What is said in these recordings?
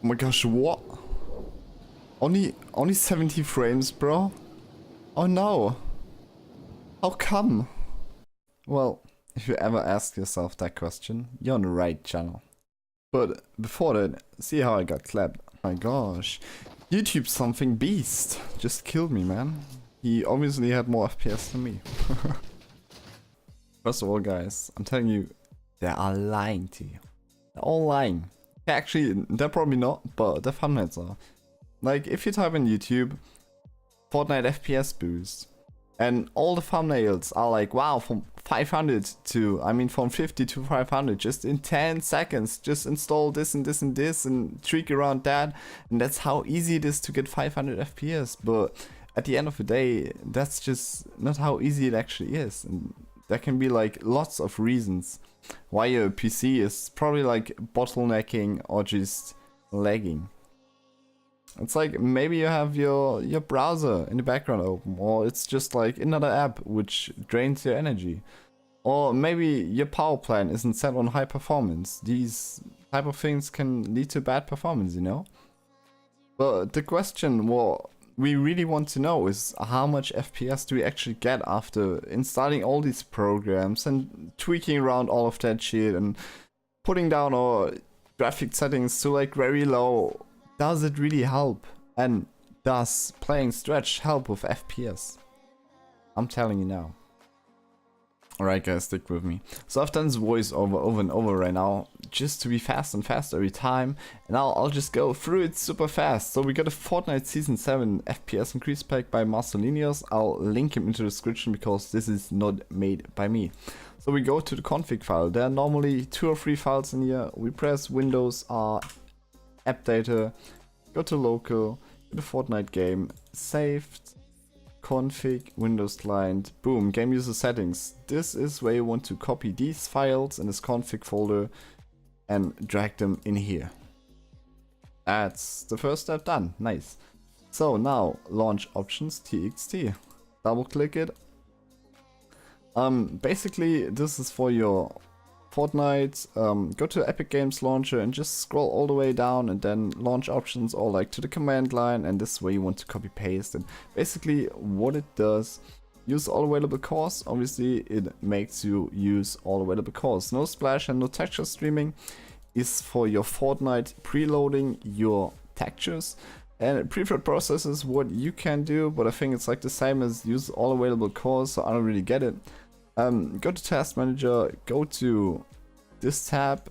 my gosh, what? Only 70 frames, bro? Oh no. How come? Well, if you ever ask yourself that question, you're on the right channel. But before that, see how I got clapped. My gosh. YouTube's something beast. Just killed me, man. He obviously had more FPS than me. First of all, guys, I'm telling you, they are lying to you. They're all lying. Actually, they're probably not, but their thumbnails are. Like, if you type in YouTube, Fortnite FPS Boost, and all the thumbnails are like, wow, from 500 to, I mean, from 50 to 500, just in 10 seconds, just install this and this and this and tweak around that. And that's how easy it is to get 500 FPS. But at the end of the day, that's just not how easy it actually is. And there can be like lots of reasons why your PC is probably like bottlenecking or just lagging. It's like maybe you have your browser in the background open, or it's just like another app which drains your energy. Or maybe your power plan isn't set on high performance. These type of things can lead to bad performance, you know? But the question what we really want to know is how much FPS do we actually get after installing all these programs and tweaking around all of that shit and putting down our graphic settings to like very low. Does it really help? And does playing Stretch help with FPS? I'm telling you now. Alright guys, stick with me. So I've done this voice over and over right now, just to be fast and fast every time. And now I'll just go through it super fast. So we got a Fortnite Season 7 FPS increase pack by Marcelinius. I'll link him into the description because this is not made by me. So we go to the config file. There are normally 2 or 3 files in here. We press Windows R, app data, go to local, go to Fortnite game, saved, config, Windows client, boom, game user settings. This is where you want to copy these files in this config folder and drag them in here. That's the first step done, nice. So now launch options txt, double click it. Basically this is for your Fortnite, go to Epic Games Launcher and just scroll all the way down and then launch options or like to the command line, and this way you want to copy paste. And basically what it does, use all available cores. Obviously it makes you use all available cores. No splash and no texture streaming is for your Fortnite preloading your textures. And preferred process is what you can do, but I think it's like the same as use all available cores, so I don't really get it. Go to Task Manager, go to this tab,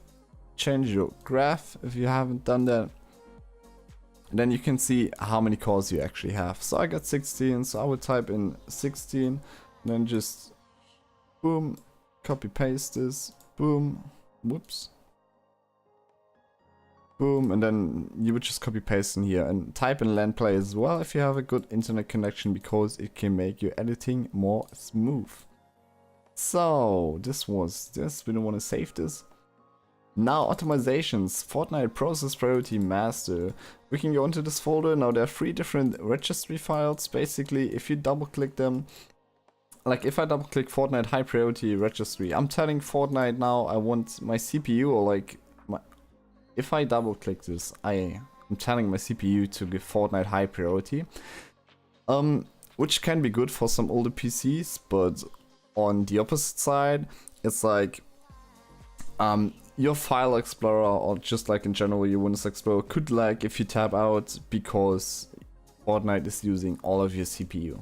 change your graph if you haven't done that. And then you can see how many cores you actually have. So I got 16, so I would type in 16, and then just boom, copy paste this, boom, whoops. Boom, and then you would just copy paste in here and type in LAN play as well if you have a good internet connection, because it can make your editing more smooth. So this was this, we don't want to save this. Now optimizations, Fortnite process priority master. We can go into this folder. Now there are 3 different registry files. Basically if you double click them, like if I double click Fortnite high priority registry, I'm telling Fortnite now I want my CPU, or like my, if I double click this, I'm telling my CPU to give Fortnite high priority. Which can be good for some older PCs, but on the opposite side, it's like your file explorer, or just like in general your Windows Explorer, could lag if you tab out because Fortnite is using all of your CPU.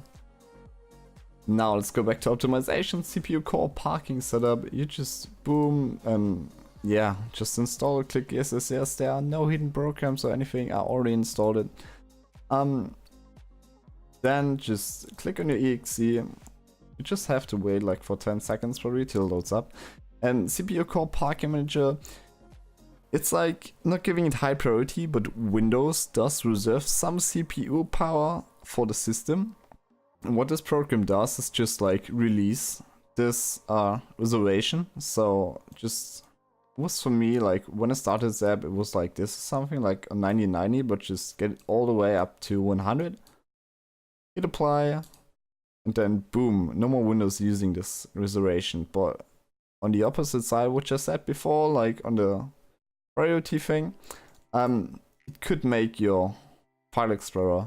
Now let's go back to optimization, CPU core parking setup. You just boom and yeah, just install it, click yes, yes, yes. There are no hidden programs or anything, I already installed it. Then just click on your exe. You just have to wait like for 10 seconds probably till it loads up. And CPU core parking manager, it's like not giving it high priority, but Windows does reserve some CPU power for the system. And what this program does is just like release this reservation. So just was for me, like when I started this app, it was like this, something like a 9090, but just get it all the way up to 100. Hit apply. And then boom, no more Windows using this reservation. But on the opposite side, which I said before, like on the priority thing, it could make your File Explorer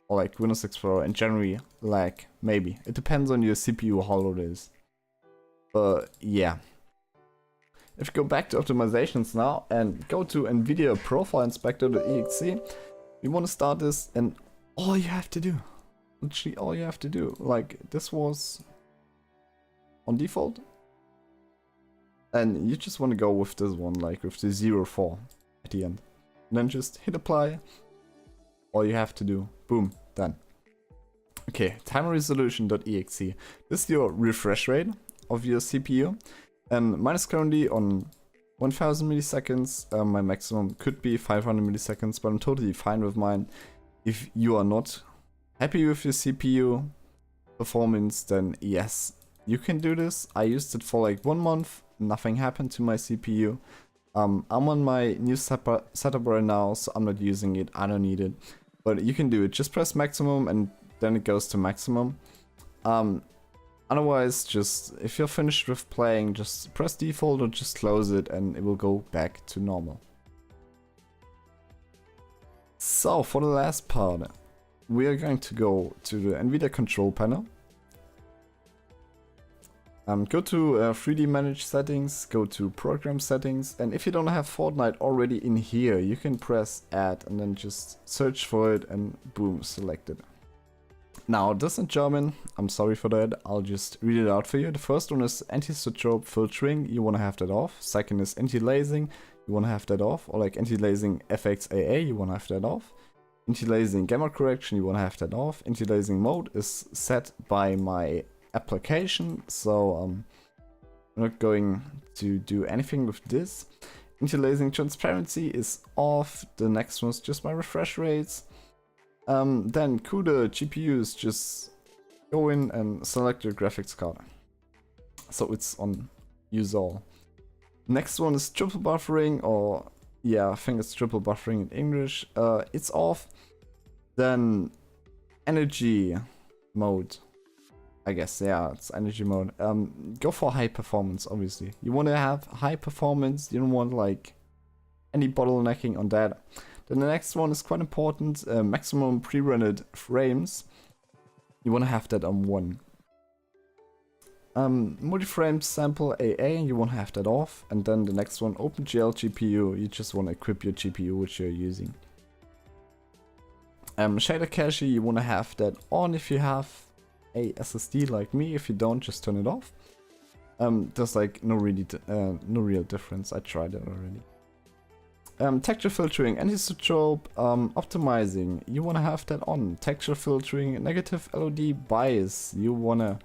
or like Windows Explorer in general lag, maybe. It depends on your CPU how low it is. But yeah. If you go back to optimizations now and go to NVIDIA Profile Inspector.exe, you want to start this, and all you have to do, literally all you have to do, like this was on default, and you just want to go with this one, like with the 04 at the end, and then just hit apply. All you have to do, boom, done. Okay, timer resolution.exe. This is your refresh rate of your CPU, and mine is currently on 1000 milliseconds. My maximum could be 500 milliseconds, but I'm totally fine with mine. If you are not happy with your CPU performance, then yes, you can do this. I used it for like 1 month, nothing happened to my CPU. I'm on my new setup right now, so I'm not using it, I don't need it. But you can do it, just press maximum and then it goes to maximum. Otherwise, just if you're finished with playing, just press default or just close it and it will go back to normal. So for the last part, we are going to go to the NVIDIA control panel. Go to 3D manage settings, go to program settings, and if you don't have Fortnite already in here, you can press add and then just search for it and boom, select it. Now this in German, I'm sorry for that, I'll just read it out for you. The first one is anti-strobe filtering, you want to have that off. Second is anti-aliasing, you want to have that off. Or like anti-aliasing FXAA, you want to have that off. Anti-aliasing gamma correction, you want to have that off. Anti-aliasing mode is set by my application, so I'm not going to do anything with this. Anti-aliasing transparency is off. The next one is just my refresh rates. Then CUDA GPUs, just go in and select your graphics card, so it's on use all. Next one is triple buffering, or yeah, I think it's triple buffering in English. It's off. Then energy mode, I guess, yeah, it's energy mode. Go for high performance, obviously. You want to have high performance, you don't want like any bottlenecking on that. Then the next one is quite important, maximum pre-rendered frames. You want to have that on 1. Multi-frame sample AA, you want to have that off. And then the next one, OpenGL GPU, you just want to equip your GPU which you're using. Shader cache, you want to have that on if you have a SSD like me. If you don't, just turn it off. There's like no real difference, I tried it already. Texture filtering, anti-strobe, optimizing, you want to have that on. Texture filtering, negative LOD bias, you want to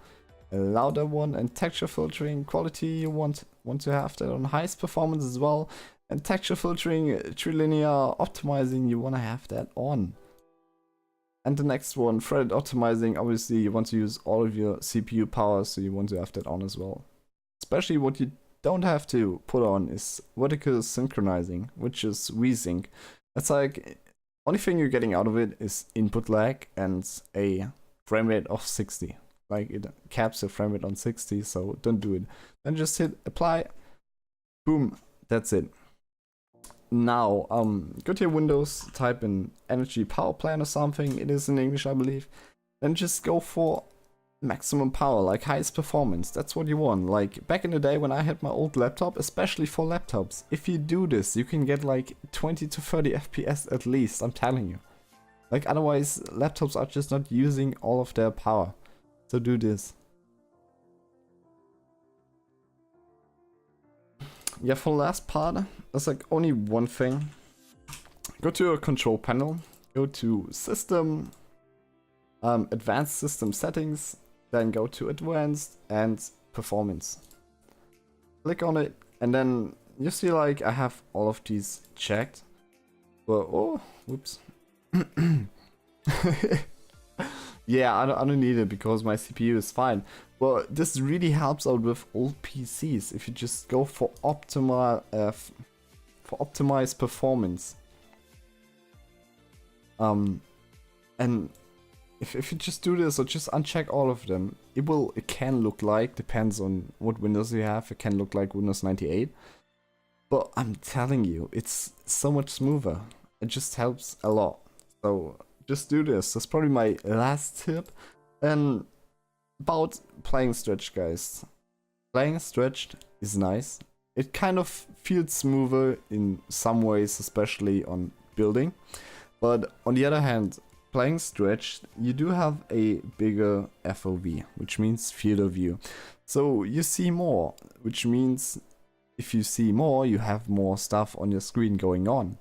allow that one. And texture filtering quality, you want to have that on. Highest performance as well. And texture filtering, trilinear optimizing, you want to have that on. And the next one, threaded optimizing, obviously you want to use all of your CPU power, so you want to have that on as well. Especially what you don't have to put on is vertical synchronizing, which is VSync. That's like, only thing you're getting out of it is input lag and a frame rate of 60. Like it caps the frame rate on 60, so don't do it. Then just hit apply, boom, that's it. Now, go to your Windows, type in energy power plan or something, it is in English I believe. Then just go for maximum power, like highest performance, that's what you want. Like back in the day when I had my old laptop, especially for laptops, if you do this, you can get like 20 to 30 FPS at least, I'm telling you. Like otherwise, laptops are just not using all of their power. So do this. Yeah, for the last part, there's like only one thing. Go to your control panel, go to System, Advanced System Settings, then go to Advanced and Performance. Click on it, and then you see like I have all of these checked. But oh, whoops. Yeah, I don't need it because my CPU is fine. But this really helps out with old PCs if you just go for optimized performance. And if you just do this or just uncheck all of them, it can look like, depends on what Windows you have, it can look like Windows 98. But I'm telling you, it's so much smoother. It just helps a lot. So just do this. That's probably my last tip. And about playing stretched, guys. Playing stretched is nice. It kind of feels smoother in some ways, especially on building. But on the other hand, playing stretched, you do have a bigger FOV, which means field of view. So you see more, which means if you see more, you have more stuff on your screen going on.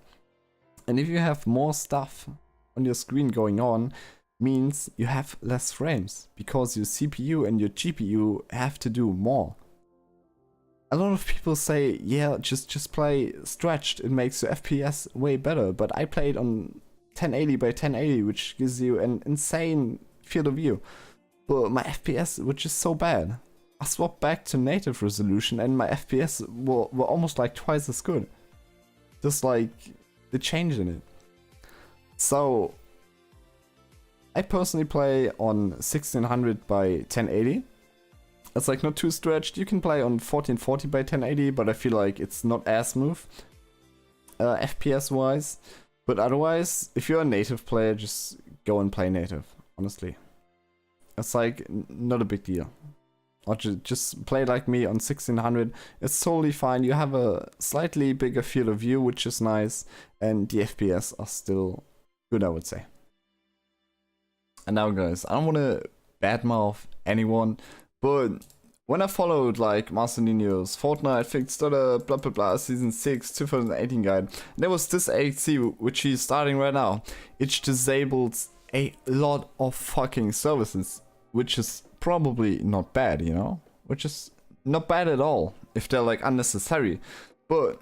And if you have more stuff on your screen going on, means you have less frames, because your CPU and your GPU have to do more. A lot of people say, yeah, just play stretched, it makes your FPS way better, but I played on 1080 by 1080, which gives you an insane field of view. But my FPS, which is so bad, I swapped back to native resolution and my FPS were almost like twice as good. Just like the change in it. So I personally play on 1600 by 1080. It's like not too stretched. You can play on 1440 by 1080, but I feel like it's not as smooth FPS wise. But otherwise, if you're a native player, just go and play native, honestly. It's like not a big deal. Or just play like me on 1600. It's totally fine. You have a slightly bigger field of view, which is nice. And the FPS are still good, I would say. And now, guys, I don't want to badmouth anyone, but when I followed like Marcelinho's Fortnite fixed blah blah blah season 6 2018 guide, there was this AXC which he's starting right now. It disables a lot of fucking services, which is probably not bad, you know? Which is not bad at all if they're like unnecessary, but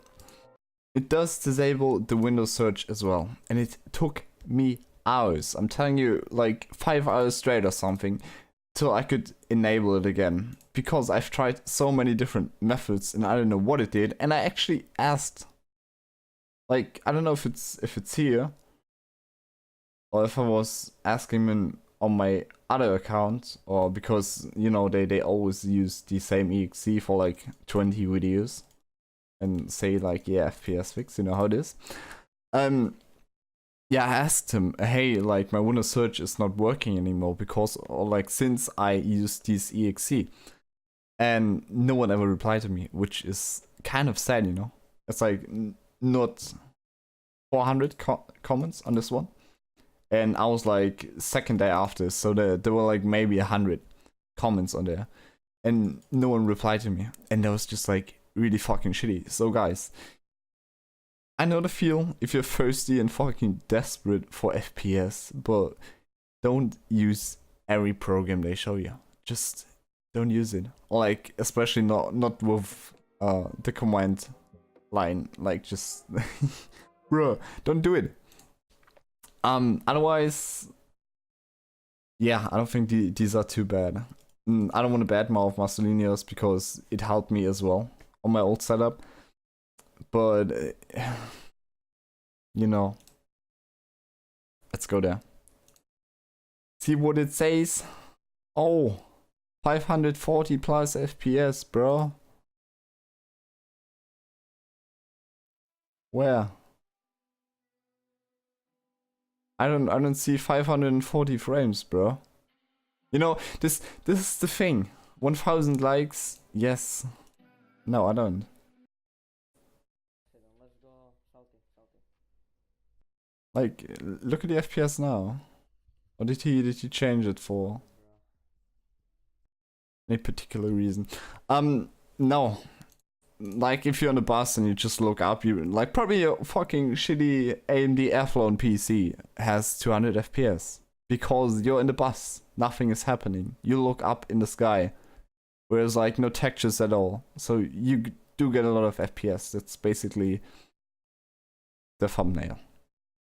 it does disable the Windows search as well, and it took me hours. I'm telling you, like 5 hours straight or something, till I could enable it again, because I've tried so many different methods and I don't know what it did. And I actually asked, like, I don't know if it's here or if I was asking him on my other account, or because, you know, they always use the same exe for like 20 videos and say like, yeah, FPS fix, you know how it is. Yeah, I asked him, hey, like my Windows search is not working anymore because, or like, since I used this exe, and no one ever replied to me, which is kind of sad, you know. It's like not 400 comments on this one, and I was like second day after, so there were like maybe 100 comments on there, and no one replied to me, and that was just like really fucking shitty. So guys, I know the feel if you're thirsty and fucking desperate for FPS, but don't use every program they show you. Just don't use it. Or like, especially not with the command line. Like, just bro, don't do it. Otherwise, yeah, I don't think these are too bad. I don't want to badmouth Marcelinho's because it helped me as well on my old setup. But, you know, let's go there. See what it says? Oh, 540 plus FPS, bro. Where? I don't see 540 frames, bro. You know, this is the thing. 1000 likes, yes. No, I don't. Like, look at the FPS now. Or did he change it for any particular reason? No. Like, if you're on the bus and you just look up, you like, probably your fucking shitty AMD Athlon PC has 200 FPS because you're in the bus. Nothing is happening. You look up in the sky, whereas like no textures at all. So you do get a lot of FPS. That's basically the thumbnail.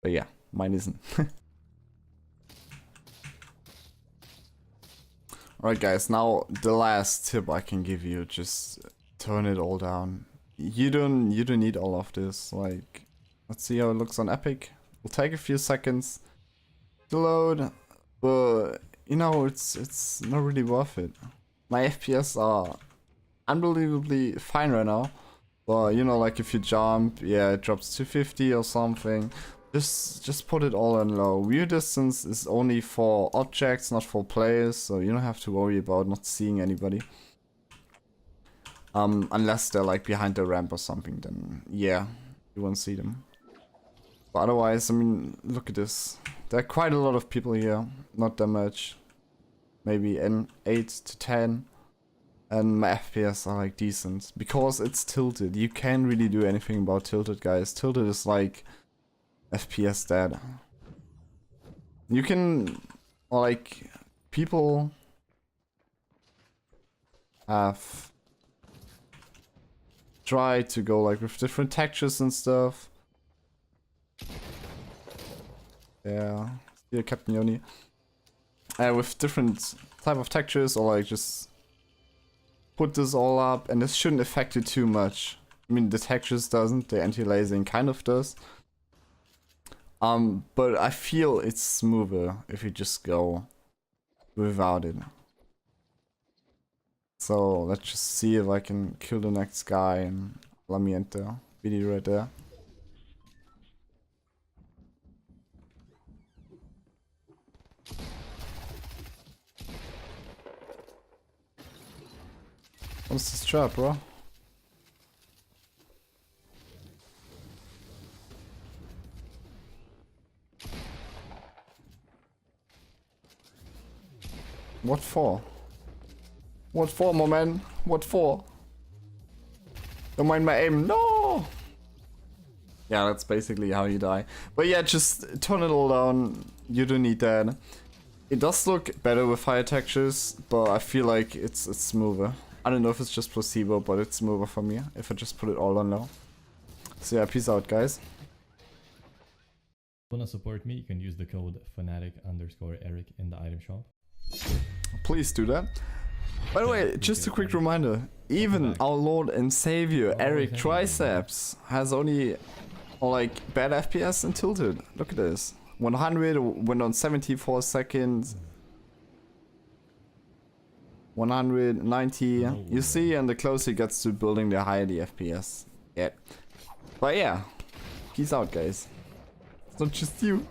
But yeah, mine isn't. Alright guys, now the last tip I can give you, just turn it all down. You don't need all of this. Like, let's see how it looks on Epic. It'll take a few seconds to load, but you know, it's not really worth it. My FPS are unbelievably fine right now. But you know, like if you jump, yeah, it drops to 50 or something. Just put it all on low. View distance is only for objects, not for players, so you don't have to worry about not seeing anybody. Unless they're like behind the ramp or something, then yeah, you won't see them. But otherwise, I mean, look at this. There are quite a lot of people here, not that much. Maybe 8 to 10. And my FPS are like decent. Because it's tilted. You can't really do anything about tilted, guys. Tilted is like FPS dead. You can, like, people have tried to go like with different textures and stuff. Yeah, here Captain Yoni. With different type of textures, or like just put this all up, and this shouldn't affect it too much. I mean, the textures doesn't, the anti-aliasing kind of does. But I feel it's smoother if you just go without it. So let's just see if I can kill the next guy and let me enter. BD right there. What's this trap, bro? What for? What for, my man? What for? Don't mind my aim. No! Yeah, that's basically how you die. But yeah, just turn it all down. You don't need that. It does look better with higher textures, but I feel like it's smoother. I don't know if it's just placebo, but it's smoother for me if I just put it all on low. So yeah, peace out, guys. Wanna support me? You can use the code fanatic_Eric in the item shop. Please do that. By the way, just a quick reminder, even our Lord and Savior ErycTriceps has only like bad FPS and tilted. Look at this. 100 went on 74 seconds. 190. You see, and the closer it gets to building, the higher the FPS. Yeah. But yeah, peace out, guys. It's not just you.